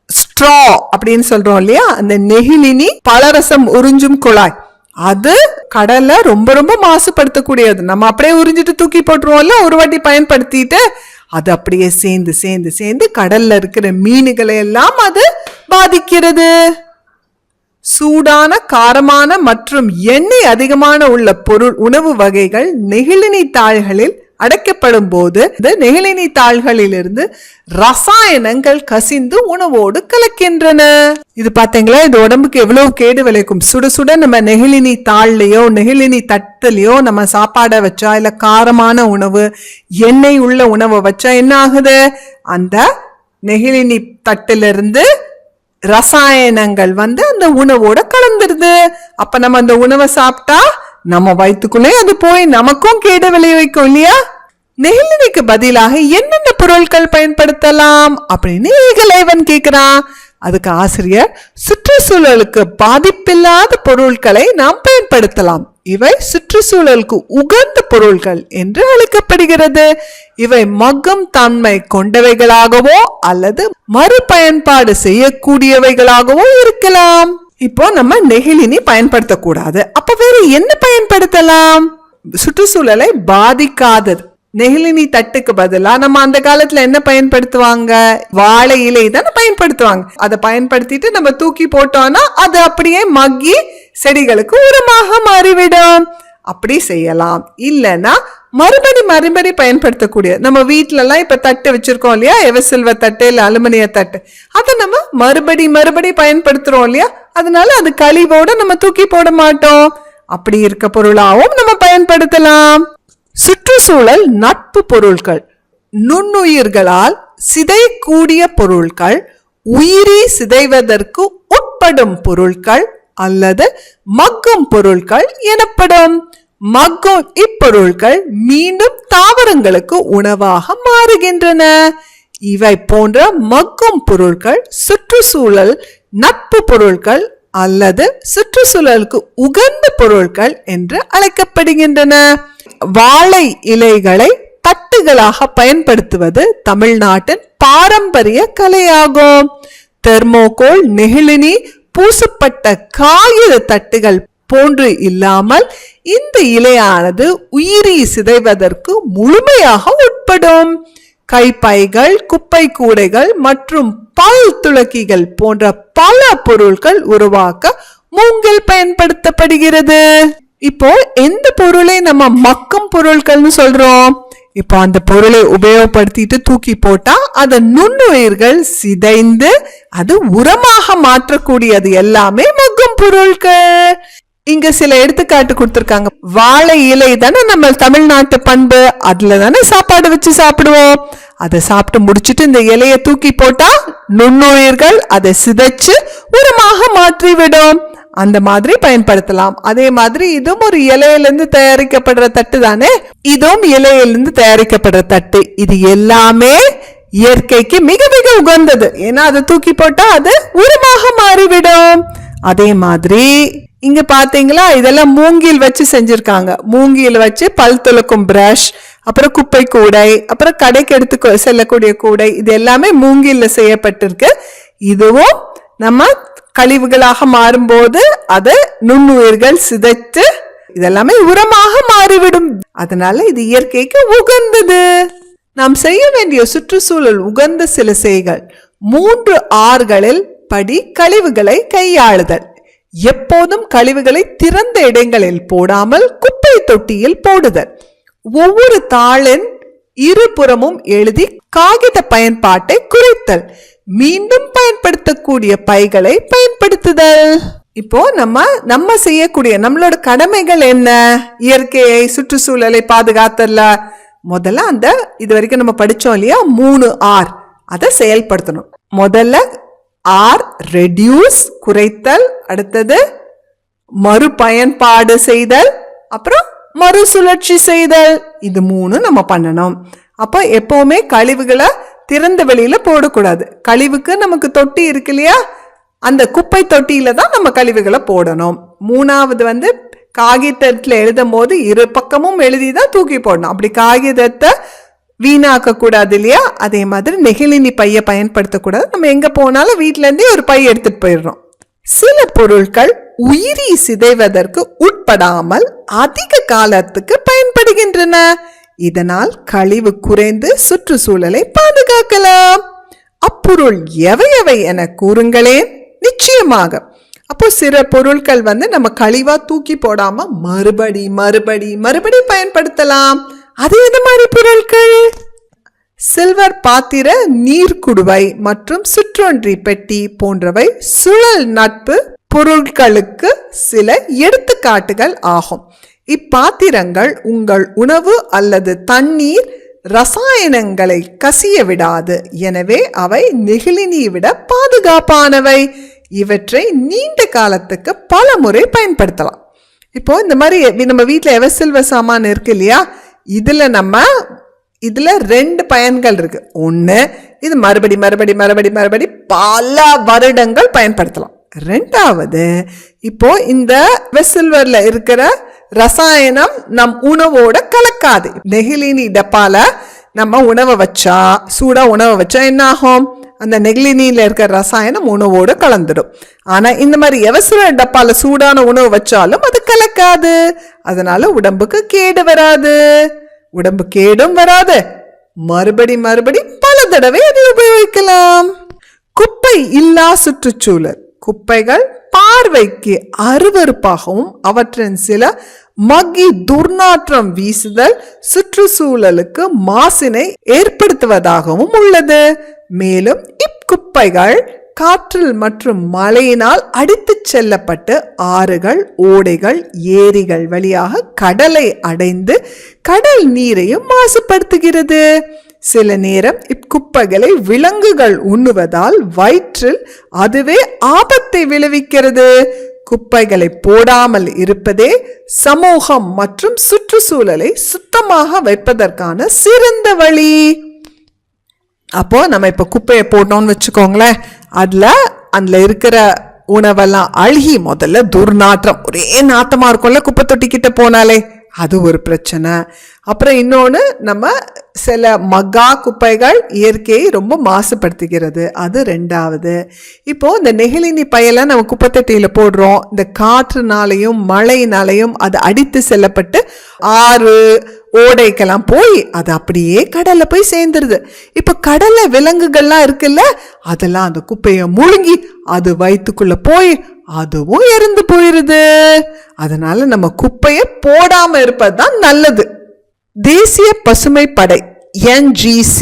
A: ஸ்ட்ரா அப்படின்னு சொல்றோம் இல்லையா, அந்த நெகிழினி பலரசம் உறிஞ்சும் குழாய், அது கடலை ரொம்ப ரொம்ப மாசுபடுத்தக்கூடியது. நம்ம அப்படியே உறிஞ்சிட்டு தூக்கி போட்டுருவோம்ல, ஒரு வாட்டி பயன்படுத்திட்டு அது அப்படியே சேர்ந்து சேர்ந்து சேர்ந்து கடல்ல இருக்கிற மீன்களை எல்லாம் அது பாதிக்கிறது. சூடான, காரமான மற்றும் எண்ணெய் அதிகமான உள்ள உணவு வகைகள் நெகிழினி தாள்களில் அடைக்கப்படும் போது இந்த நெகிழினி தாள்களிலிருந்து ரசாயனங்கள் கசிந்து உணவோடு கலக்கின்றன. இது பாத்தீங்களா, இது உடம்புக்கு எவ்வளவு கேடு விளைக்கும். சுட சுட நம்ம நெகிழினி தாள்லயோ நெகிழினி தட்டுலயோ நம்ம சாப்பாடை வச்சா, இல்ல காரமான உணவு, எண்ணெய் உள்ள உணவை வச்சா என்ன ஆகுது, அந்த நெகிழினி தட்டிலிருந்து ரசாயனங்கள் அந்த உணவோட கலந்துருது. அப்ப நம்ம அந்த உணவை சாப்பிட்டா நம்ம வயிற்றுக்குள்ளே அது போய் நமக்கும் கேடு விளைவிக்கும் இல்லையா. நெகிழினிக்கு பதிலாக என்னென்ன பொருட்கள் பயன்படுத்தலாம் அப்படின்னு ஏகலைவன் கேக்குறான். அதுக்கு ஆசிரியர், சுற்றுச்சூழலுக்கு பாதிப்பில்லாத பொருட்களை நாம் பயன்படுத்தலாம். இவை சுற்றுச்சூழலுக்கு உகந்த பொருட்கள் என்று அழைக்கப்படுகிறது. இவை மக்கும் தன்மை கொண்டவைகளாகவோ அல்லது மறுபயன்பாடு செய்யக்கூடியவைகளாகவோ இருக்கலாம். இப்போ நம்ம நெகிழினி பயன்படுத்தக்கூடாது, அப்ப வேற என்ன பயன்படுத்தலாம்? சுற்றுச்சூழலை பாதிக்காதது. நெகிழினி தட்டுக்கு பதிலா நம்ம அந்த காலத்துல என்ன பயன்படுத்துவாங்க, வாழை இலை தானே பயன்படுத்துவாங்க. அதை பயன்படுத்திட்டு நம்ம தூக்கி போட்டோம்னா அது அப்படியே மக்கி செடிகளுக்கு உரமாக மாறிவிடும். அப்படி செய்யலாம். இல்லைன்னா மறுபடி பயன்படுத்தக்கூடிய, நம்ம வீட்டுல எல்லாம் இப்ப தட்டு வச்சிருக்கோம் இல்லையா, எவசில்வர் தட்டு இல்ல அலுமினிய தட்டு, அதை நம்ம மறுபடி பயன்படுத்துறோம் இல்லையா, அதனால அது கழிவோட நம்ம தூக்கி போட மாட்டோம். அப்படி இருக்க பொருளாவும் நம்ம பயன்படுத்தலாம். சுற்றுச்சூழல் நட்பு பொருட்கள், நுண்ணுயிர்களால் சிதைக்கூடிய பொருட்கள், உயிரி சிதைவதற்கு உட்படும் பொருட்கள் அல்லது மக்கும் பொருட்கள் எனப்படும். மக்கும் இப்பொருட்கள் மீண்டும் தாவரங்களுக்கு உணவாக மாறுகின்றன. இவை போன்ற மக்கும் பொருட்கள் சுற்றுச்சூழல் நட்பு பொருட்கள் அல்லது சுற்றுச்சூழலுக்கு உகந்த பொருட்கள் என்று அழைக்கப்படுகின்றன. வாழை இலைகளை தட்டுகளாக பயன்படுத்துவது தமிழ்நாட்டின் பாரம்பரிய கலையாகும். தெர்மோகோல், நெகிழினி, பூசப்பட்ட காகித தட்டுகள் போன்று இல்லாமல் இந்த இலையானது உயிரி சிதைவதற்கு முழுமையாக உட்படும். கைப்பைகள், குப்பை கூடைகள் மற்றும் பல் துளக்கிகள் போன்ற பல பொருட்கள் உருவாக்க மூங்கில் பயன்படுத்தப்படுகிறது. இப்போ எந்த பொருளை நம்ம மக்கும் பொருட்கள்னு சொல்றோம்? இப்போ அந்த பொருளை உபயோகப்படுத்திட்டு தூக்கி போட்டா அது நுண்ணுயிர்கள் சிதைந்து அது உரமாக மாற்றக்கூடியது எல்லாமே மக்கும் பொருட்கள். இங்க சில எடுத்துக்காட்டு கொடுத்திருக்காங்க. வாழை இலை தானே நம்ம தமிழ்நாட்டு பண்பு, அதுல தானே சாப்பாடு வச்சு சாப்பிடுவோம். அதை சாப்பிட்டு முடிச்சுட்டு இந்த இலைய தூக்கி போட்டா நுண்ணுயிர்கள் அதை சிதைச்சு உரமாக மாற்றிவிடும். அந்த மாதிரி பயன்படுத்தலாம். அதே மாதிரி இதுவும் ஒரு இலையிலிருந்து தயாரிக்கப்படுற தட்டு தானே, இதுவும் இலையிலிருந்து தயாரிக்கப்படுற தட்டு. இது எல்லாமே இயற்கைக்கு மிக மிக உகந்தது. ஏன்னா அதை தூக்கி போட்டா அது உரமாக மாறிவிடும். அதே மாதிரி இங்க பாத்தீங்களா, இதெல்லாம் மூங்கில் வச்சு செஞ்சிருக்காங்க. மூங்கில் வச்சு பல் துலக்கும் பிரஷ், அப்புறம் குப்பை கூடை, அப்புறம் கடைக்கு எடுத்து செல்லக்கூடிய கூடை, இது எல்லாமே மூங்கில்ல செய்யப்பட்டிருக்கு. இதுவும் நம்ம கழிவுகளாக மாறும்போது அது நுண்ணுயிர்கள் சிதைத்து இதெல்லாமே உரமாக மாறிவிடும். அதனால இது இயற்கைக்கு உகந்தது. நாம் செய்ய வேண்டிய சுற்றுச்சூழல் உகந்த சில செய்கள். 3 Rகளில் படி கழிவுகளை கையாளுதல். எப்போதும் கழிவுகளை திறந்த இடங்களில் போடாமல் குப்பை தொட்டியில் போடுதல். ஒவ்வொரு தாளின் இருபுறமும் எழுதி காகித பயன்பாட்டை குறைத்தல். மீண்டும் பயன்படுத்தக்கூடிய பைகளை பயன்படுத்துதல். இப்போ நம்ம செய்யக்கூடிய நம்மளோட கடமைகள் என்ன? இயற்கையை, சுற்றுச்சூழலை பாதுகாத்தல்ல. முதல்ல இது வரைக்கும் நம்ம படிச்சோம் இல்லையா, 3 R, அதை செயல்படுத்தணும். முதல்ல ஆர் ரெடியூஸ் குறைத்தல், அடுத்தது மறுபயன்பாடு செய்தல், அப்புறம் மறுசுழற்சி செய்தல். இது 3 நம்ம பண்ணணும். அப்போ எப்பவுமே கழிவுகளை திறந்த வெளியில போடக்கூடாது. கழிவுக்கு நமக்கு தொட்டி இருக்கு இல்லையா, அந்த குப்பை தொட்டியில தான் நம்ம கழிவுகளை போடணும். 3வது காகிதத்துல எழுதும் போது 2 பக்கமும் எழுதிதான் தூக்கி போடணும். அப்படி காகிதத்தை வீணாக்க கூடாது இல்லையா, அதே மாதிரி நெகிழினி பைய பயன்படுத்தக்கூடாது. நம்ம எங்க போனாலும் வீட்டுல இருந்தே ஒரு பை எடுத்துட்டு போயிடுறோம். சில பொருட்கள் உயிரி சிதைவதற்கு உட்படாமல் அதிக காலத்துக்கு பயன்படுகின்றன. இதனால் கழிவு குறைந்து சுற்றுச்சூழலை பாதுகாக்கலாம். அப்பொருள் எவை எவை என கூறுங்களேன். நிச்சயமாக. அப்போ சில பொருட்கள் நம்ம கழிவா தூக்கி போடாம மறுபடி பயன்படுத்தலாம். அது எது மாதிரி பொருட்கள்? சில்வர் பாத்திர, நீர்க்குடுவை மற்றும் சுற்றொன்றி பெட்டி போன்றவை சுழல் நட்பு பொருட்களுக்கு சில எடுத்துக்காட்டுகள் ஆகும். இப்பாத்திரங்கள் உங்கள் உணவு அல்லது தண்ணீர் ரசாயனங்களை கசிய விடாது. எனவே அவை நெகிழினை விட பாதுகாப்பானவை. இவற்றை நீண்ட காலத்துக்கு பல முறை பயன்படுத்தலாம். இப்போ இந்த மாதிரி நம்ம வீட்டில் எவசில்வர் சாமான் இருக்கு இல்லையா, இதுல 2 பயன்கள் இருக்கு. ஒண்ணு, இது மறுபடி பல வருடங்கள் பயன்படுத்தலாம். 2வது, இப்போ இந்த வெசில்வர்ல இருக்கிற ரசாயனம் நம் உணவோட கலக்காது. நெகிழினி டப்பால நம்ம உணவை வச்சா, சூடா உணவை வச்சா என்ன ஆகும்? அந்த நெகிழினில இருக்கிற ரசாயனம் உணவோடு கலந்துடும். ஆனா இந்த மாதிரி எவசில்வர் டப்பால சூடான உணவு வச்சாலும் அது கலக்காது. அதனால உடம்புக்கு கேடு வராது. உடம்பு கேடும் வராது. மறுபடி பல தடவை அதை உபயோகிக்கலாம். குப்பை இல்லா சுற்றுச்சூழல். குப்பைகள் பார்வைக்கு அருவருப்பாகவும் அவற்றின் சில மக்கி துர்நாற்றம் வீசுதல் சுற்றுச்சூழலுக்கு மாசினை ஏற்படுத்துவதாகவும் உள்ளது. மேலும் இக்குப்பைகள் காற்றில் மற்றும் மழையினால் அடித்து செல்லப்பட்டு ஆறுகள், ஓடைகள், ஏரிகள் வழியாக கடலை அடைந்து கடல் நீரையும் மாசுபடுத்துகிறது. சில நேரம் இக்குப்பைகளை விலங்குகள் உண்ணுவதால் வயிற்றில் அதுவே ஆபத்தை விளைவிக்கிறது. குப்பைகளை போடாமல் இருப்பதே சமூகம் மற்றும் சுற்றுச்சூழலை சுத்தமாக வைப்பதற்கான சிறந்த வழி. அப்போ நம்ம இப்ப குப்பையை போட்டோம்னு வச்சுக்கோங்களேன், அதுல இருக்கிற உணவெல்லாம் அழுகி முதல்ல துர்நாற்றம், ஒரே நாத்தமா இருக்கும்ல குப்பை தொட்டிக்கிட்ட போனாலே, அது ஒரு பிரச்சனை. அப்புறம் இன்னொன்று, நம்ம சில மக்கா குப்பைகள் இயற்கையை ரொம்ப மாசுபடுத்துகிறது, அது 2வது. இப்போ இந்த நெகிழினி பையெல்லாம் நம்ம குப்பை தொட்டியில போடுறோம். இந்த காற்றுனாலையும் மழையினாலையும் அது அடித்து செல்லப்பட்டு ஆறு, ஓடைக்கெல்லாம் போய் அது அப்படியே கடல்ல போய் சேர்ந்துருது. இப்ப கடல்ல விலங்குகள்லாம் இருக்குல்ல, அதெல்லாம் அந்த குப்பையை முழுங்கி அது வயிற்றுக்குள்ள போய் அதுவும் இறந்து போயிருது. அதனால நம்ம குப்பையை போடாம இருப்பதுதான் நல்லது. தேசிய பசுமை படை NGC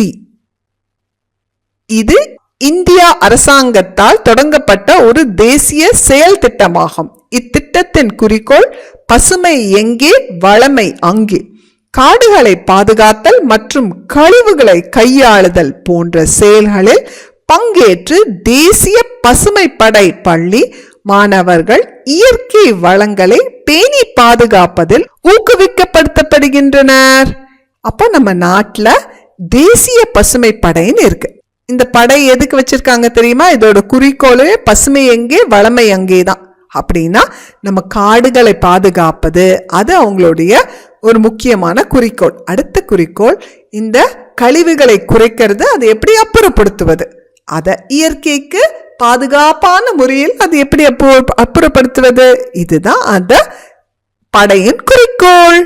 A: இது இந்தியா அரசாங்கத்தால் தொடங்கப்பட்ட ஒரு தேசிய செயல் திட்டமாகும். இத்திட்டத்தின் குறிக்கோள் பசுமை எங்கே வளமை அங்கே, காடுகளை பாதுகாத்தல் மற்றும் கழிவுகளை கையாளுதல் போன்ற செயல்களில் பங்கேற்று தேசிய பசுமை படை பள்ளி மாணவர்கள் இயற்கை வளங்களை பேணி பாதுகாப்பதில் ஊக்குவிக்கப்படுத்தப்படுகின்றனர். அப்போ நம்ம நாட்டுல தேசிய பசுமை படைன்னு இருக்கு. இந்த படை எதுக்கு வச்சிருக்காங்க தெரியுமா? இதோட குறிக்கோளே பசுமை எங்கே வளமை அங்கே தான். அப்படின்னா நம்ம காடுகளை பாதுகாப்பது, அது அவங்களுடைய ஒரு முக்கியமான குறிக்கோள். அடுத்த குறிக்கோள் இந்த கழிவுகளை குறைக்கிறது, அதை எப்படி அப்புறப்படுத்துவது, அதை இயற்கைக்கு பாதுகாப்பான முறையில் அது எப்படி அப்புறப்படுத்துவது, இதுதான் அந்த படையின் குறிக்கோள்.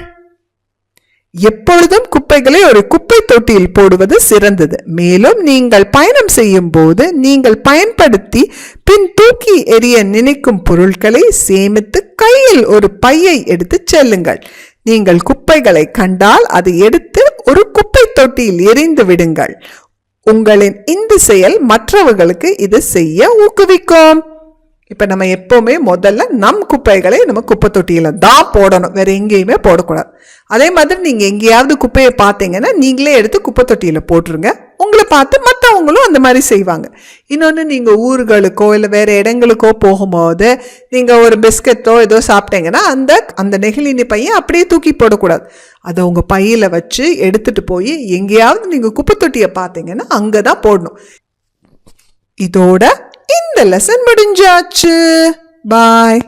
A: எப்பொழுதும் குப்பைகளை ஒரு குப்பை தொட்டியில் போடுவது சிறந்தது. மேலும் நீங்கள் பயணம் செய்யும் போது நீங்கள் பயன்படுத்தி பின் தூக்கி எறிய நினைக்கும் பொருட்களை சேமித்து கையில் ஒரு பையை எடுத்து செல்லுங்கள். நீங்கள் குப்பைகளை கண்டால் அதை எடுத்து ஒரு குப்பை தொட்டியில் எறிந்து விடுங்கள். உங்களின் இந்த செயல் மற்றவர்களுக்கு இது செய்ய ஊக்குவிக்கும். இப்போ நம்ம எப்போவுமே முதல்ல நம் குப்பைகளை நம்ம குப்பை தொட்டியில் தான் போடணும், வேற எங்கேயுமே போடக்கூடாது. அதே மாதிரி நீங்கள் எங்கேயாவது குப்பையை பார்த்தீங்கன்னா நீங்களே எடுத்து குப்பை தொட்டியில் போட்டுருங்க. உங்களை பார்த்து மற்றவங்களும் அந்த மாதிரி செய்வாங்க. இன்னொன்று, நீங்கள் ஊர்களுக்கோ இல்லை வேறு இடங்களுக்கோ போகும்போது நீங்கள் ஒரு பிஸ்கட்டோ ஏதோ சாப்பிட்டீங்கன்னா அந்த நெகிழினி பையன் அப்படியே தூக்கி போடக்கூடாது. அதை உங்கள் பையில் வச்சு எடுத்துகிட்டு போய் எங்கேயாவது நீங்கள் குப்பை தொட்டியை பார்த்தீங்கன்னா அங்கே தான் போடணும். இதோட இந்த லெசன் முடிஞ்சாச்சு. பாய்.